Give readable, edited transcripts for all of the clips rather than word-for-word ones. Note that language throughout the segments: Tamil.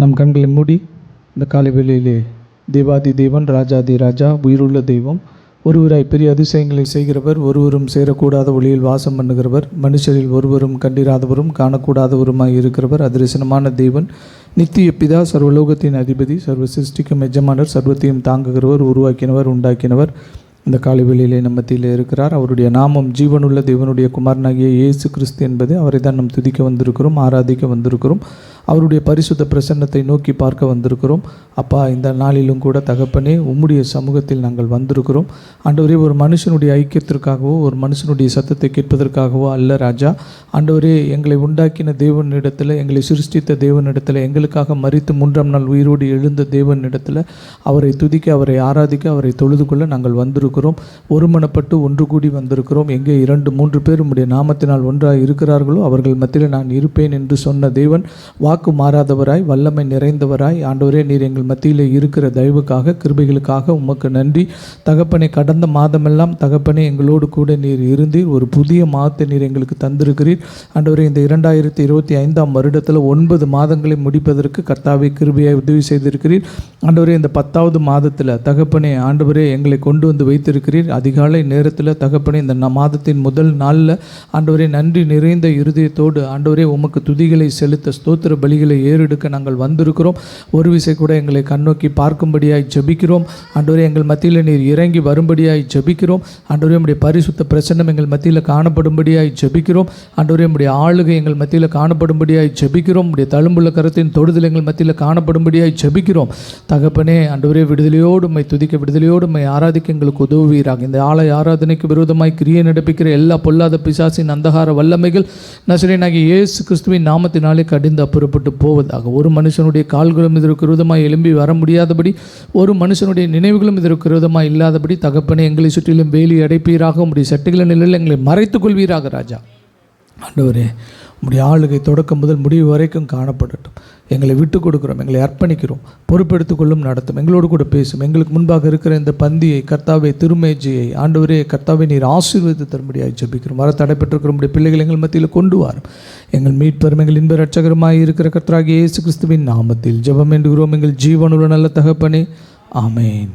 நம் கண்களை மூடி இந்த காலை வேளையிலே தேவாதி தேவன் ராஜாதி ராஜா உயிருள்ள தெய்வம் ஒருவராய் பெரிய அதிசயங்களை செய்கிறவர், ஒருவரும் சேரக்கூடாத ஒளியில் வாசம் பண்ணுகிறவர், மனுஷரில் ஒருவரும் கண்டிராதவரும் காணக்கூடாதவருமாய் இருக்கிறவர், அதிரசனமான தேவன், நித்திய பிதா, சர்வலோகத்தின் அதிபதி, சர்வ சிருஷ்டிக்கும் எஜமானர், சர்வத்தையும் தாங்குகிறவர், உருவாக்கினவர், உண்டாக்கினவர் இந்த காலை வேளையிலே நம்ம மத்தியில் இருக்கிறார். அவருடைய நாமம் ஜீவனுள்ள தேவனுடைய குமாரனாகிய இயேசு கிறிஸ்து என்பது. அவரை தான் நாம் துதிக்க வந்திருக்கிறோம், ஆராதிக்க வந்திருக்கிறோம், அவருடைய பரிசுத்த பிரசன்னத்தை நோக்கி பார்க்க வந்திருக்கிறோம். அப்பா, இந்த நாளிலும் கூட தகப்பனே உம்முடைய சமூகத்தில் நாங்கள் வந்திருக்கிறோம். ஆண்டவரே, ஒரு மனுஷனுடைய ஐக்கியத்திற்காகவோ ஒரு மனுஷனுடைய சத்தத்தை கேட்பதற்காகவோ அல்ல ராஜா. ஆண்டவரே, எங்களை உண்டாக்கின தேவனிடத்தில், எங்களை சிருஷ்டித்த தேவனிடத்தில், எங்களுக்காக மரித்து 3ஆம் நாள் உயிரோடு எழுந்த தேவனிடத்தில் அவரை துதிக்க, அவரை ஆராதிக்க, அவரை தொழுது கொள்ள நாங்கள் வந்திருக்கிறோம். ஒருமனப்பட்டு ஒன்று கூடி வந்திருக்கிறோம். எங்கே 2-3 பேர் உம்முடைய நாமத்தினால் ஒன்றாக இருக்கிறார்களோ அவர்கள் மத்தியில் நான் இருப்பேன் என்று சொன்ன தேவன், வாக்கு மாறாதவராய், வல்லமை நிறைந்தவராய், ஆண்டவரே நீர் எங்கள் மத்தியில் இருக்கிற தயவுக்காக, கிருபைகளுக்காக உமக்கு நன்றி தகப்பனே. கடந்த மாதமெல்லாம் தகப்பனே எங்களோடு கூட நீர் இருந்தீர். ஒரு புதிய மாதத்தை நீர் எங்களுக்கு தந்திருக்கிறீர். ஆண்டவரே, இந்த 2025ஆம் வருடத்தில் 9 மாதங்களை முடிப்பதற்கு கர்த்தாவே கிருபையாய் உதவி செய்திருக்கிறீர். ஆண்டவரே, இந்த 10வது மாதத்தில் தகப்பனே ஆண்டவரே எங்களை கொண்டு வந்து வைத்திருக்கிறீர். அதிகாலை நேரத்தில் தகப்பனே இந்த மாதத்தின் முதல் நாளில் ஆண்டவரே நன்றி நிறைந்த இருதயத்தோடு ஆண்டவரே உமக்கு துதிகளை செலுத்த, ஸ்தோத்திர பலிகளை ஏறெடுக்க நாங்கள் வந்திருக்கிறோம். ஒரு விசை கூட எங்களை கண்ணோக்கி பார்க்கும்படியாய் ஜெபிக்கிறோம். ஆண்டவரே, எங்கள் மத்தியில் நீர் இறங்கி வரும்படியாய் ஜெபிக்கிறோம். ஆண்டவரே, உம்முடைய பரிசுத்த பிரசன்னம் எங்கள் மத்தியில் காணப்படும்படியாய் ஜெபிக்கிறோம். ஆண்டவரே, உம்முடைய ஆளுகை எங்கள் மத்தியில் காணப்படும்படியாய் ஜெபிக்கிறோம். உம்முடைய தழும்புள்ள கரத்தின் தொடுதல் எங்கள் மத்தியில் காணப்படும்படியாய் ஜெபிக்கிறோம். தகப்பனே ஆண்டவரே, விடுதலையோடு உம்மை துதிக்க, விடுதலையோடு உம்மை ஆராதிக்க எங்களுக்கு உதவுவீராக. இந்த ஆலய ஆராதனைக்கு விரோதமாய் கிரியை நடப்பிக்கிற எல்லா பொல்லாத பிசாசின் அந்தகார வல்லமைகள் நசரேயனாகிய இயேசு கிறிஸ்துவின் நாமத்தினாலே கடிந்து அப்புறப்பட்டு போவதாக. ஒரு மனுஷனுடைய கால்களும் இதற்கு விரோதமாய் எழும்பி வர முடியாதபடி, ஒரு மனுஷனுடைய நினைவுகளும் இதற்கு விரோதமாய் இல்லாதபடி தகப்பனே எங்களை சுற்றிலும் வேலி அடைப்பீராக. உம்முடைய சட்டைகளின் நிலையில் எங்களை மறைத்துக் கொள்வீராக ராஜா. ஆண்டவரே, உம்முடைய ஆளுகை தொடக்கம் முதல் முடிவு வரைக்கும் காணப்படட்டும். எங்களை விட்டு கொடுக்குறோம், எங்களை அர்ப்பணிக்கிறோம், பொறுப்பெடுத்துக்கொள்ளும், நடத்தும், எங்களோடு கூட பேசும். எங்களுக்கு முன்பாக இருக்கிற இந்த பந்தியை கர்த்தாவே, திருமேஜையை ஆண்டவரே கர்த்தாவே நீர் ஆசீர்வதித்து தரும்படியாக ஜெபிக்கிறோம். வர தடைப்பட்டிருக்கிற நம்முடைய பிள்ளைகள் எங்கள் மத்தியில் கொண்டு வாரும். எங்கள் மீட்பரும் எங்கள் இன்ப ரட்சகருமாய் இருக்கிற கர்த்தராகிய இயேசு கிறிஸ்துவின் நாமத்தில் ஜெபம் வேண்டுகிறோம் எங்கள் ஜீவனுள்ள நல்ல தகப்பனே, ஆமென்.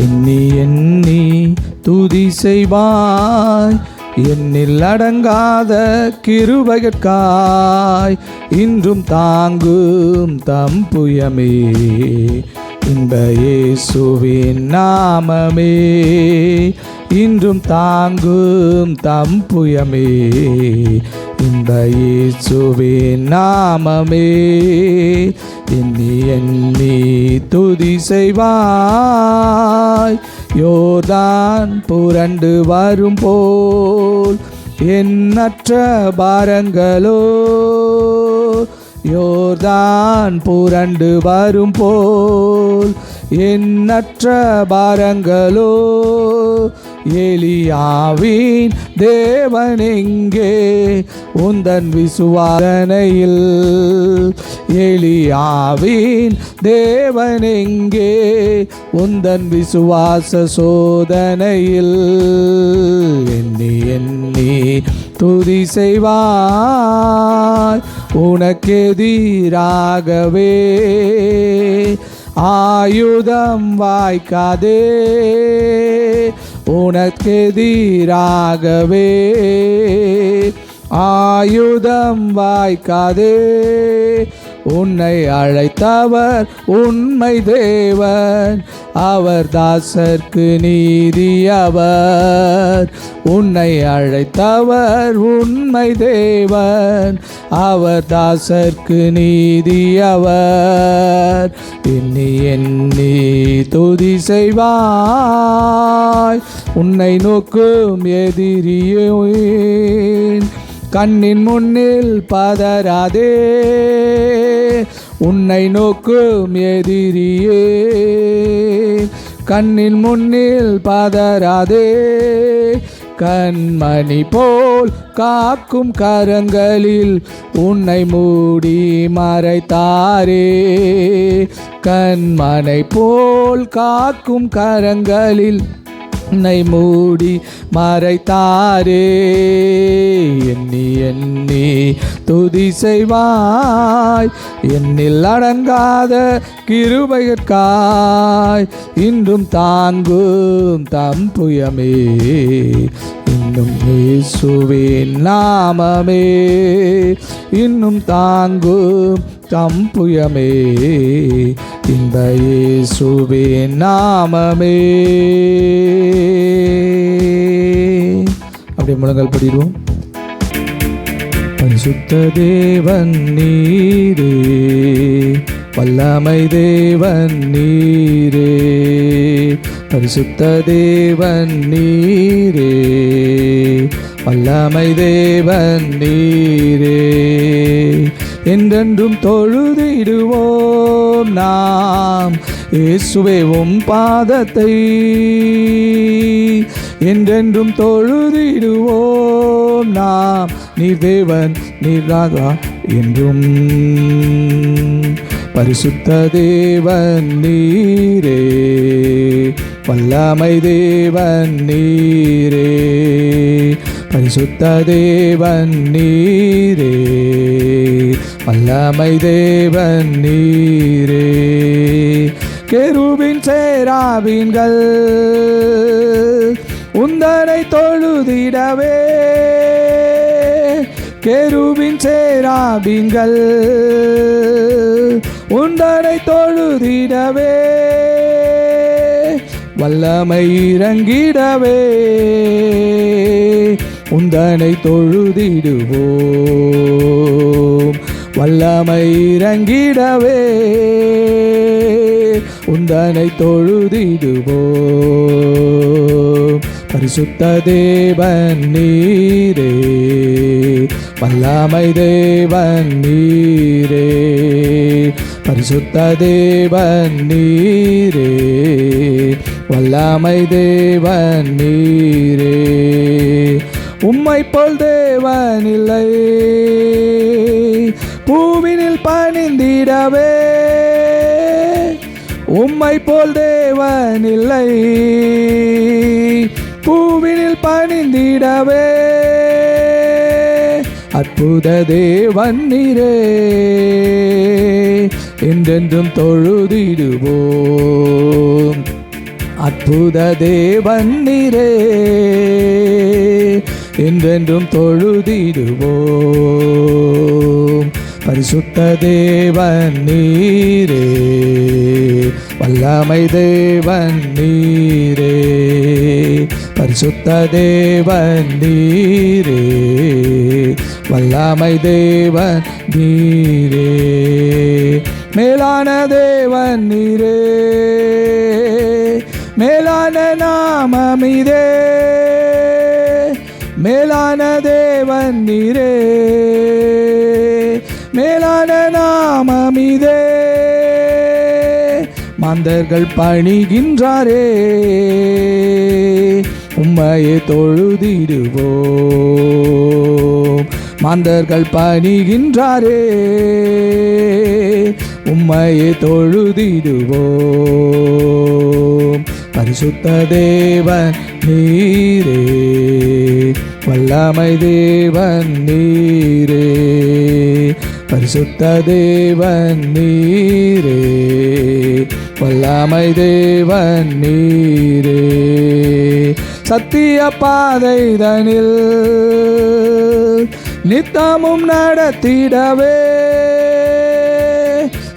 எண்ணி எண்ணி துதி செய்வாய், என்னில் அடங்காத கிருபைகட்காய், இன்றும் தாங்கும் தம் புயமே, இன்ப இயேசுவின் நாமமே, இன்றும் தாங்கும் தம் புயமே, இன்ப இயேசுவின் நாமமே, எண்ணி எண்ணி துதி செய்வாய், யோர்தான் புரண்டு வரும் போல் எண்ணற்ற பாரங்களோ, யோர்தான் புரண்டு வரும் போல் எண்ணற்ற பாரங்களோ, எலியாவின் தேவன் எங்கே உந்தன் விசுவாசனையில், எலியாவின் தேவன் எங்கே உந்தன் விசுவாச சோதனையில், எண்ணி எண்ணி துதி செய்வாய், உனக்கெதிராகவே ஆயுதம் வாய்க்காதே, உனக்கெதிராகவே ஆயுதம் வாய்க்காதே, உன்னை அழைத்தவர் உண்மை தேவன், அவர் தாசர்க்கு நீதியவர், உன்னை அழைத்தவர் உண்மை தேவன், அவர் தாசர்க்கு நீதியவர், எண்ணி எண்ணி துதி செய்வாய், உன்னை நோக்கும் எதிரியின் கண்ணின் முன்னில் பதறாதே, உன்னை நோக்கும் எதிரியே கண்ணின் முன்னில் பதறாதே, கண்மணி போல் காக்கும் கரங்களில் உன்னை மூடி மறைத்தாரே, கண்மணி போல் காக்கும் கரங்களில் என்னை மூடி மறைத்தாரே. எண்ணி எண்ணி துதி செய்வாய், என்னில் அடங்காத கிருபையற்காய் இன்றும் தாங்கும் தம் புயமே. இன்னும் இயேசுவின் நாமமே, இன்னும் தாங்கும் தம் புயமே. இந்த இயேசுவின் நாமமே. அப்படியே முழங்கால் படிடுவோம். பரிசுத்த தேவன் நீரே, வல்லமை தேவன் நீரே. பரிசுத்த தேவன் நீரே, வல்லமை தேவன் நீரே. என்றென்றும் தொழுதிடுவோம் நாம் இயேசுவே உம் பாதத்தை. என்றென்றும் தொழுதிடுவோம் நாம், நீர் தேவன் நீர் ராஜா என்றும். பரிசுத்த தேவன் நீரே, வல்லமை தேவன் நீரே. பரிசுத்த தேவன் நீரே, வல்லமை தேவன் நீரே. கேருபீன் சேராபீன்கள் உந்தனை தொழுதிடவே. கேருபீன் சேராபீன்கள் உந்தனை தொழுதிடவே. வல்லமை இறங்கிடவே உந்தனை தொழுதிடுவோம். வல்லமை இறங்கிடவே உந்தனை தொழுதிடுவோம். பரிசுத்த தேவன் நீரே, வல்லமை தேவன் நீரே. பரிசுத்த தேவன் நீரே, வல்லமை தேவன் நீரே. உம்மை போல் தேவன் இல்லை பூவினில் பணிந்திடவே. உம்மை போல் தேவன் இல்லை பூவினில் பணிந்திடவே. அற்புத தேவன் நீரே, என்றென்றும் தொழுதிடுவோம். அற்புத தேவன் நீரே, என்றென்றும் தொழுதிடுவோம். பரிசுத்த தேவன் நீரே, வல்லமை தேவன் நீரே. பரிசுத்த தேவன் நீரே, வல்லமை தேவன் நீரே. மேலான தேவன் நீரே, மேலான நாமமிதே. மேலான தேவன் நீரே, மேலான நாமமிதே. மாந்தர்கள் பணிகின்றாரே, உம்மையே தொழுதிடுவோம். மாந்தர்கள் பணிகின்றாரே, உம்மையே தொழுதிடுவோம். பரிசுத்த தேவன் நீரே, வல்லமை தேவன் நீரே. பரிசுத்த தேவன் நீரே, வல்லமை தேவன் நீரே. சத்திய பாதைதனில் நித்தமும் நடத்திடவே.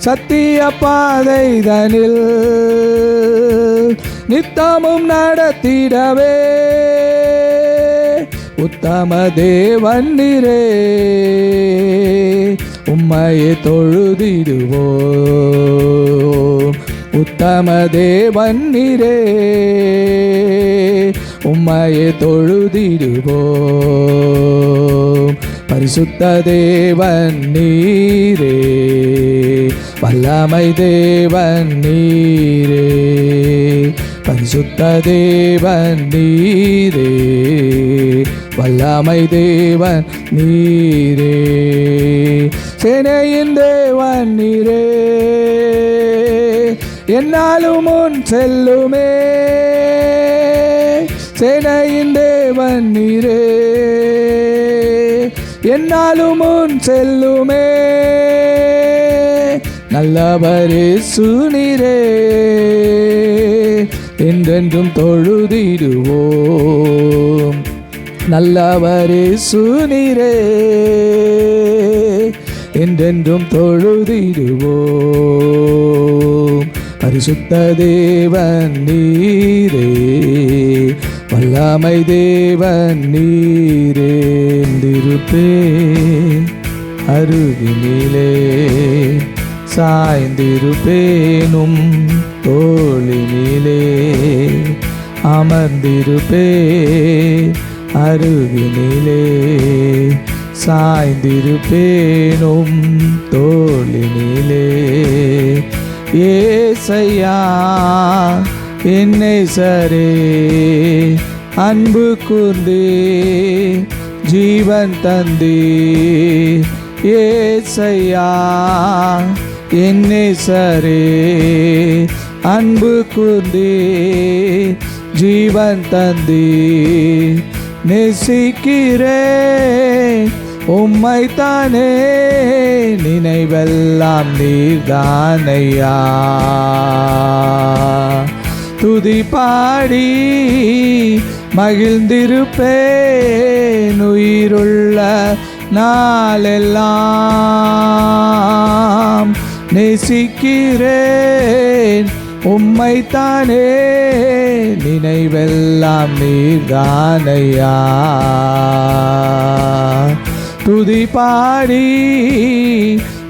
சத்திய பாதைதனில் நித்தமும் நடத்திடவே. உத்தம தேவன் நீரே, உம்மையே தொழுதிடுவோம். உத்தம தேவன் நீரே, உம்மையே தொழுதிடுவோம். பரிசுத்த தேவன் நீரே, வல்லமை தேவன் நீரே. பரிசுத்த தேவன் நீரே, வல்லமை தேவன் நீரே. சேனையின் தேவன் நீரே, என்னாலும் முன் செல்லுமே. சேனையின் தேவன் நீரே, என்னாலும் முன் செல்லுமே நல்லவரே சுனீரே, என்றென்றும் தொழுதிடுவோம் நல்லவரே சுனீரே, என்றென்றும் தொழுதிடுவோம். பரிசுத்த தேவன் நீரே, வல்லமை தேவன் நீரே, திருப்பே அருகினிலே சாய்ந்திருப்பேனும் தோளினிலே, அமர்ந்திருப்பே அருகினிலே சாய்ந்திருப்பேனும் தோளினிலே. ஏசையா என் நேசரே, அன்பு கூர்ந்தே ஜீவன் தந்தே, ஏசையா என் நேசரே, அன்பு கூர்ந்தே ஜீவன் தந்தே, நேசிக்கிறேன் உம்மைத்தானே, நினைவெல்லாம் நீர்தானையா. துதி பாடி மகிழ்ந்திருப்பேன் உயிருள்ள நாளெல்லாம், நேசிக்கிறேன் உம்மைத்தானே, நினைவெல்லாம் நீர்தானையா. துதி பாடி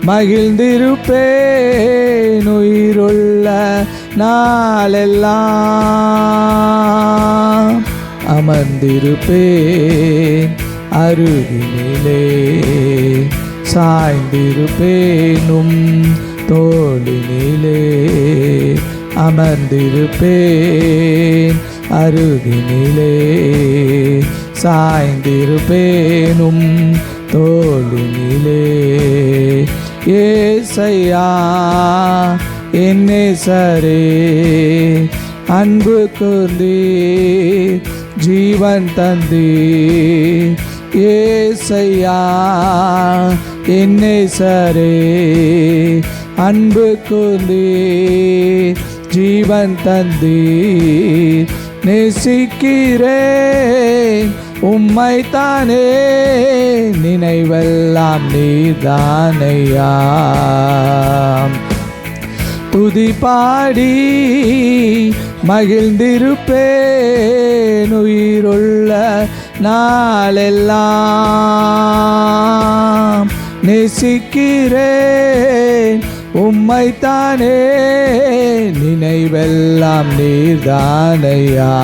மகிழ்ந்திருப்பேன் உயிருள்ள நாளெல்லாம், அமர்ந்திருப்பேன் அருகினிலே சாய்ந்திருப்பேனும் தோளினிலே, அமர்ந்திருப்பேன் அருகினிலே சாய்ந்திருப்பேனும் தோளினிலே. ஏசையா என் நேசரே, அன்பு கூர்ந்தே ஜீவன் தந்தே, ஏசையா என் நேசரே, அன்பு கூர்ந்தே ஜீவன் தந்தே, நேசிக்கிறேன் உம்மைத்தானே, நினைவெல்லாம் நீர்தானையா. துதி பாடி மகிழ்ந்திருப்பேன் உயிருள்ள நாளெல்லாம், நேசிக்கிறேன் உம்மைத்தானே, நினைவெல்லாம் நீர்தானையா.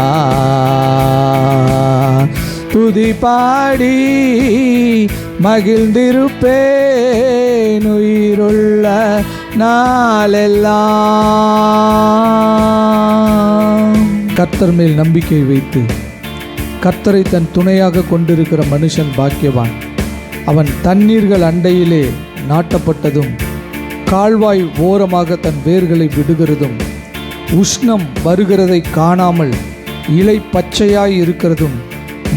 துதி பாடி மகிழ்ந்திருப்பேன் உயிருள்ள நாளெல்லாம். கர்த்தர் மேல் நம்பிக்கை வைத்து கர்த்தரை தன் துணையாக கொண்டிருக்கிற மனுஷன் பாக்கியவான். அவன் தண்ணீர்கள் அண்டையிலே நாட்டப்பட்டதும், கால்வாய் ஓரமாக தன் வேர்களை விடுகிறதும், உஷ்ணம் வருகிறதை காணாமல் இலை பச்சையாய் இருக்கிறதும்,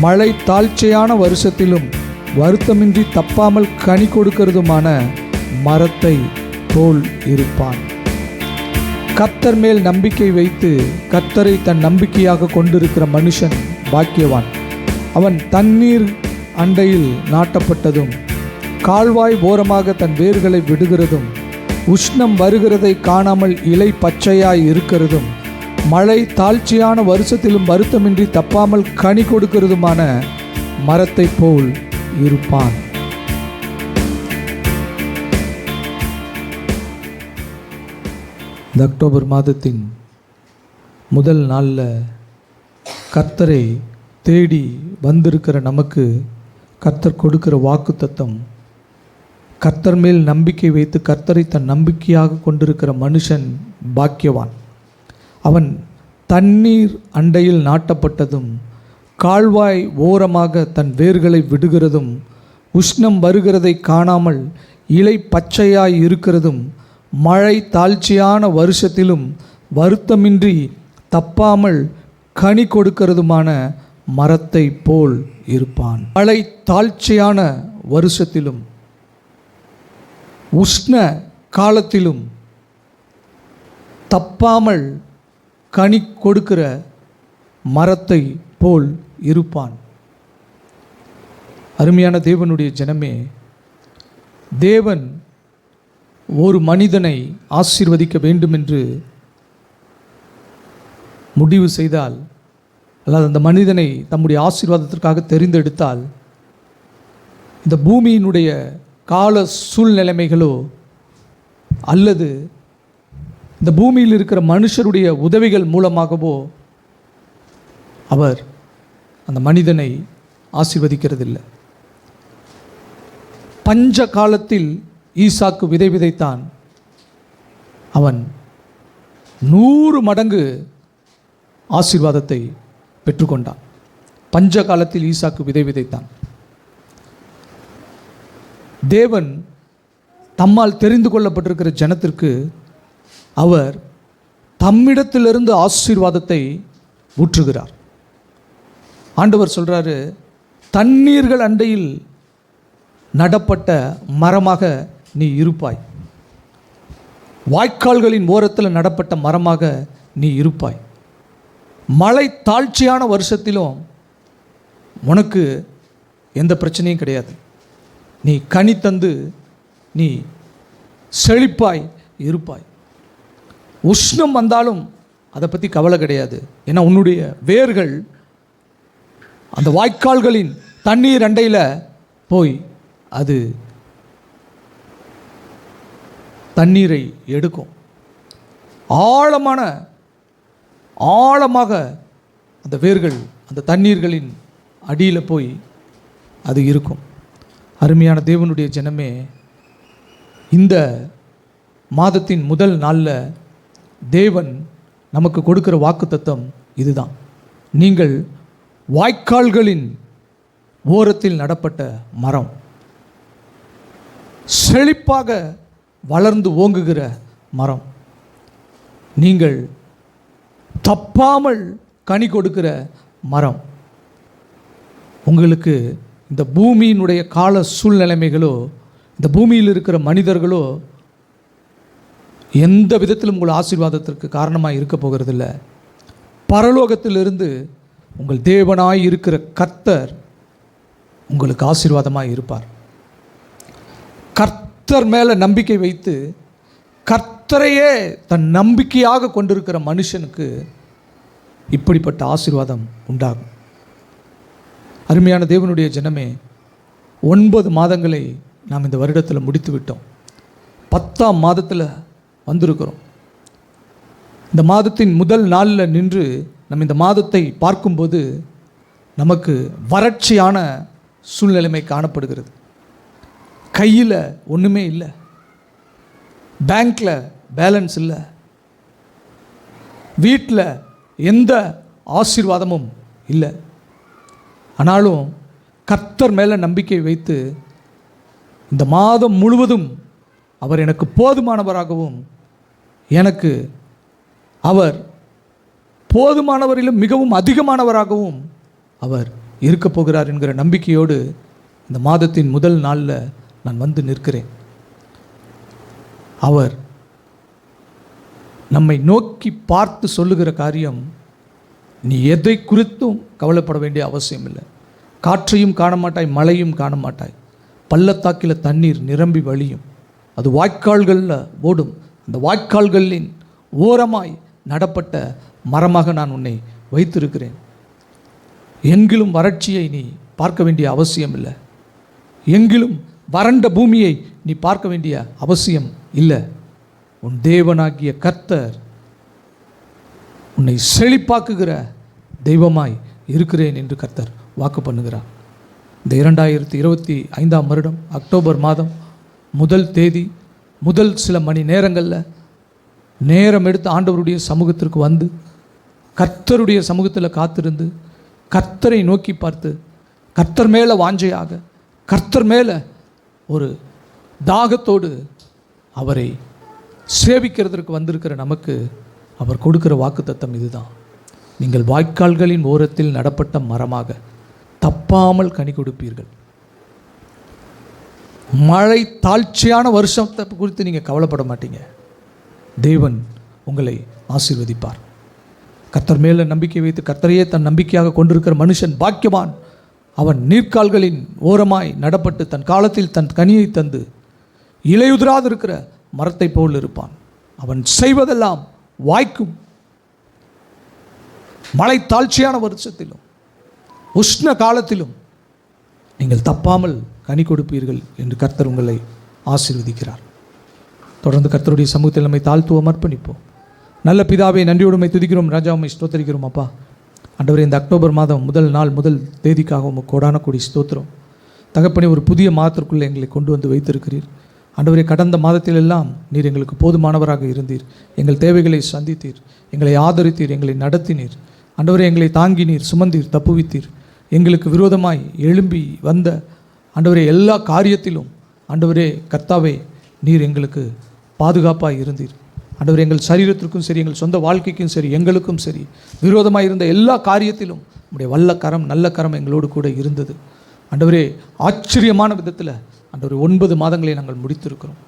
மழை தாழ்ச்சியான வருஷத்திலும் வருத்தமின்றி தப்பாமல் கனி கொடுக்கிறதுமான மரத்தை போல் இருப்பான். கர்த்தர் மேல் நம்பிக்கை வைத்து கர்த்தரை தன் நம்பிக்கையாக கொண்டிருக்கிற மனுஷன் பாக்கியவான். அவன் தண்ணீர் அண்டையில் நாட்டப்பட்டதும், கால்வாய் ஓரமாக தன் வேர்களை விடுகிறதும், உஷ்ணம் வருகிறதை காணாமல் இலை பச்சையாய் இருக்கிறதும், மழை தாழ்ச்சியான வருஷத்திலும் வருத்தமின்றி தப்பாமல் கனி கொடுக்கிறதுமான மரத்தை போல் இருப்பான். இந்த அக்டோபர் மாதத்தின் முதல் நாளில் கர்த்தரை தேடி வந்திருக்கிற நமக்கு கர்த்தர் கொடுக்கிற வாக்குத்தத்தம், கர்த்தர் மேல் நம்பிக்கை வைத்து கர்த்தரை தன் நம்பிக்கையாக கொண்டிருக்கிற மனுஷன் பாக்கியவான். அவன் தண்ணீர் அண்டையில் நாட்டப்பட்டதும், கால்வாய் ஓரமாக தன் வேர்களை விடுகிறதும், உஷ்ணம் வருகிறதை காணாமல் இலை பச்சையாய் இருக்கிறதும், மழை தாழ்ச்சியான வருஷத்திலும் வருத்தமின்றி தப்பாமல் கனி கொடுக்கிறதுமான மரத்தை போல் இருப்பான். மழை தாழ்ச்சியான வருஷத்திலும் உஷ்ண காலத்திலும் தப்பாமல் கனி கொடுக்கிற மரத்தை போல் இருப்பான். அருமையான தேவனுடைய ஜனமே, தேவன் ஒரு மனிதனை ஆசீர்வதிக்க வேண்டும் என்று முடிவு செய்தால், அல்லது அந்த மனிதனை தம்முடைய ஆசீர்வாதத்திற்காக தெரிந்தெடுத்தால், இந்த பூமியினுடைய கால சூழ்நிலைமைகளோ அல்லது இந்த பூமியில் இருக்கிற மனுஷருடைய உதவிகள் மூலமாகவோ அவர் அந்த மனிதனை ஆசீர்வதிக்கிறதில்லை. பஞ்ச காலத்தில் ஈசாக்கு விதை விதைத்தான். அவன் 100 மடங்கு ஆசீர்வாதத்தை பெற்றுக்கொண்டான். பஞ்ச காலத்தில் ஈசாக்கு விதை விதைத்தான். தேவன் தம்மால் தெரிந்து கொள்ளப்பட்டிருக்கிற ஜனத்திற்கு அவர் தம்மிடத்திலிருந்து ஆசீர்வாதத்தை ஊற்றுகிறார். ஆண்டவர் சொல்கிறாரு, தண்ணீர்கள் அண்டையில் நடப்பட்ட மரமாக நீ இருப்பாய், வாய்க்கால்களின் ஓரத்தில் நடப்பட்ட மரமாக நீ இருப்பாய். மழை தாழ்ச்சியான வருஷத்திலும் உனக்கு எந்த பிரச்சனையும் கிடையாது. நீ கனி தந்து நீ செழிப்பாய் இருப்பாய். உஷ்ணம் வந்தாலும் அதை பற்றி கவலை கிடையாது. ஏன்னா உன்னுடைய வேர்கள் அந்த வாய்க்கால்களின் தண்ணீர் அண்டையில் போய் அது தண்ணீரை எடுக்கும். ஆழமாக அந்த வேர்கள் அந்த தண்ணீர்களின் அடியில் போய் அது இருக்கும். அருமையான தேவனுடைய ஜனமே, இந்த மாதத்தின் முதல் நாளில் தேவன் நமக்கு கொடுக்கிற வாக்குத்தத்தம் இதுதான். நீங்கள் வாய்க்கால்களின் ஓரத்தில் நடப்பட்ட மரம், செழிப்பாக வளர்ந்து ஓங்குகிற மரம், நீங்கள் தப்பாமல் கனி கொடுக்கிற மரம். உங்களுக்கு இந்த பூமியினுடைய கால சூழ்நிலைமைகளோ இந்த பூமியில் இருக்கிற மனிதர்களோ எந்த விதத்திலும் உங்கள் ஆசீர்வாதத்திற்கு காரணமாக இருக்க போகிறதில்ல. பரலோகத்திலிருந்து உங்கள் தேவனாய் இருக்கிற கர்த்தர் உங்களுக்கு ஆசீர்வாதமாக இருப்பார். கர்த்தர் மேலே நம்பிக்கை வைத்து கர்த்தரையே தன் நம்பிக்கையாக கொண்டிருக்கிற மனுஷனுக்கு இப்படிப்பட்ட ஆசீர்வாதம் உண்டாகும். அருமையான தேவனுடைய ஜனமே, 9 மாதங்களை நாம் இந்த வருடத்தில் முடித்து விட்டோம். 10ஆம் மாதத்தில் வந்திருக்கிறோம். இந்த மாதத்தின் முதல் நாளில் நின்று நம்ம இந்த மாதத்தை பார்க்கும்போது நமக்கு வறட்சியான சூழ்நிலைமை காணப்படுகிறது. கையில் ஒன்றுமே இல்லை, பேங்க்கில் பேலன்ஸ் இல்லை, வீட்டில் எந்த ஆசீர்வாதமும் இல்லை. ஆனாலும் கர்த்தர் மேலே நம்பிக்கை வைத்து இந்த மாதம் முழுவதும் அவர் எனக்கு போதுமானவராகவும் எனக்கு அவர் போதுமானவரிலும் மிகவும் அதிகமானவராகவும் அவர் இருக்க போகிறார் என்கிற நம்பிக்கையோடு இந்த மாதத்தின் முதல் நாளில் நான் வந்து நிற்கிறேன். அவர் நம்மை நோக்கி பார்த்து சொல்லுகிற காரியம், நீ எதை குறித்தும் கவலைப்பட வேண்டிய அவசியம் இல்லை. காற்றையும் காண மாட்டாய், மழையும் காண மாட்டாய், பள்ளத்தாக்கில் தண்ணீர் நிரம்பி வழியும், அது வாய்க்கால்களில் ஓடும், அந்த வாய்க்கால்களின் ஓரமாய் நடப்பட்ட மரமாக நான் உன்னை வைத்திருக்கிறேன். எங்கிலும் வறட்சியை நீ பார்க்க வேண்டிய அவசியம் இல்லை, எங்கிலும் வறண்ட பூமியை நீ பார்க்க வேண்டிய அவசியம் இல்லை. உன் தேவனாகிய கர்த்தர் உன்னை செழிப்பாக்குகிற தெய்வமாய் இருக்கிறேன் என்று கர்த்தர் வாக்கு பண்ணுகிறார். இந்த 2025ஆம் வருடம் அக்டோபர் மாதம் முதல் தேதி முதல் சில மணி நேரங்களில் நேரம் எடுத்து ஆண்டவருடைய சமூகத்திற்கு வந்து கர்த்தருடைய சமூகத்தில் காத்திருந்து கர்த்தரை நோக்கி பார்த்து கர்த்தர் மேலே வாஞ்சையாக கர்த்தர் மேலே ஒரு தாகத்தோடு அவரை சேவிக்கிறதற்கு வந்திருக்கிற நமக்கு அவர் கொடுக்கிற வாக்குத்தத்தம் இதுதான். நீங்கள் வாய்க்கால்களின் ஓரத்தில் நடப்பட்ட மரமாக தப்பாமல் கனி கொடுப்பீர்கள். மழை தாழ்ச்சியான வருஷத்தை குறித்து நீங்கள் கவலைப்பட மாட்டீங்க. தேவன் உங்களை ஆசீர்வதிப்பார். கர்த்தர் மேலே நம்பிக்கை வைத்து கர்த்தரையே தன் நம்பிக்கையாக கொண்டிருக்கிற மனுஷன் பாக்கியவான். அவன் நீர்க்கால்களின் ஓரமாய் நடப்பட்டு தன் காலத்தில் தன் கனியை தந்து இலையுதிராது இருக்கிற மரத்தை போல் இருப்பான். அவன் செய்வதெல்லாம் வாய்க்கும். மழை தாழ்ச்சியான வருஷத்திலும் உஷ்ண காலத்திலும் நீங்கள் தப்பாமல் கனி கொடுப்பீர்கள் என்று கர்த்தர் உங்களை ஆசீர்வதிக்கிறார். தொடர்ந்து கர்த்தருடைய சமூகத்தில் நம்மை தாழ்த்துவோம், அர்ப்பணிப்போம். நல்ல பிதாவை, நன்றியோடுமை துதிக்கிறோம் ராஜா, உம்மை ஸ்தோத்தரிக்கிறோம். அப்பா ஆண்டவரே, இந்த அக்டோபர் மாதம் முதல் தேதிக்காக உமக்கு கோடான கோடி ஸ்தோத்திரம். தகப்பனே, ஒரு புதிய மாதத்திற்குள்ளே எங்களை கொண்டு வந்து வைத்திருக்கிறீர். ஆண்டவரே, கடந்த மாதத்திலெல்லாம் நீர் எங்களுக்கு போதுமானவராக இருந்தீர். எங்கள் தேவைகளை சந்தித்தீர், எங்களை ஆதரித்தீர், எங்களை நடத்தினீர். ஆண்டவரே, எங்களை தாங்கினீர், சுமந்தீர், தப்புவித்தீர். எங்களுக்கு விரோதமாய் எழும்பி வந்த ஆண்டவரே எல்லா காரியத்திலும் ஆண்டவரே கர்த்தாவே நீர் எங்களுக்கு பாதுகாப்பாக இருந்தீர். ஆண்டவரே, எங்கள் சரீரத்திற்கும் சரி, எங்கள் சொந்த வாழ்க்கைக்கும் சரி, எங்களுக்கும் சரி விரோதமாக இருந்த எல்லா காரியத்திலும் உம்முடைய வல்ல கரம், நல்ல கரம் எங்களோடு கூட இருந்தது. ஆண்டவரே, ஆச்சரியமான விதத்தில் ஆண்டவரே 9 மாதங்களை நாங்கள் முடித்திருக்கிறோம்.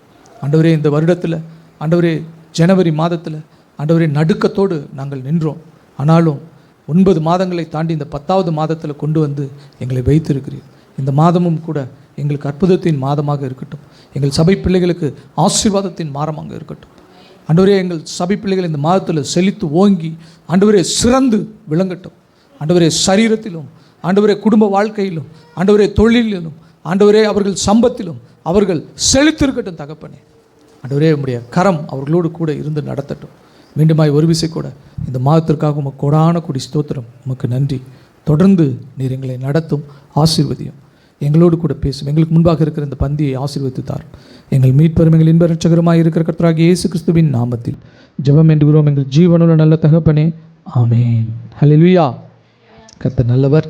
ஆண்டவரே, இந்த வருடத்தில் ஆண்டவரே ஜனவரி மாதத்தில் ஆண்டவரே நடுக்கத்தோடு நாங்கள் நின்றோம். ஆனாலும் 9 மாதங்களை தாண்டி இந்த 10வது மாதத்தில் கொண்டு வந்து எங்களை வைத்திருக்கிறீர். இந்த மாதமும் கூட எங்களுக்கு அற்புதத்தின் மாதமாக இருக்கட்டும். எங்கள் சபை பிள்ளைகளுக்கு ஆசீர்வாதத்தின் மாதமாக இருக்கட்டும். ஆண்டவரே, எங்கள் சபை பிள்ளைகள் இந்த மாதத்தில் செழித்து ஓங்கி ஆண்டவரே சிறந்து விளங்கட்டும். ஆண்டவரே, சரீரத்திலும் ஆண்டவரே குடும்ப வாழ்க்கையிலும் ஆண்டவரே தொழிலிலும் ஆண்டவரே அவர்கள் சம்பத்திலும் அவர்கள் செழித்திருக்கட்டும். தகப்பனே, ஆண்டவரே உம்முடைய கரம் அவர்களோடு கூட இருந்து நடத்தட்டும். மீண்டுமாய் ஒரு விசை கூட இந்த மாதத்திற்காக உமக்கு கோடான கொடி ஸ்தோத்திரம். உமக்கு நன்றி. தொடர்ந்து நீர் எங்களை நடத்தும், ஆசீர்வதியும், எங்களோடு கூட பேசும். எங்களுக்கு முன்பாக இருக்கிற இந்த பந்தியை ஆசீர்வதித்து தாரும். எங்கள் மீட்பெரும் எங்கள் இன்ப இரட்சகருமாய் இருக்கிற கர்த்தராகிய இயேசு கிறிஸ்துவின் நாமத்தில் ஜெபம் வேண்டுகிறோம் எங்கள் ஜீவனுள்ள நல்ல தகப்பனே, ஆமென். ஹல்லேலூயா. கர்த்தர் நல்லவர்.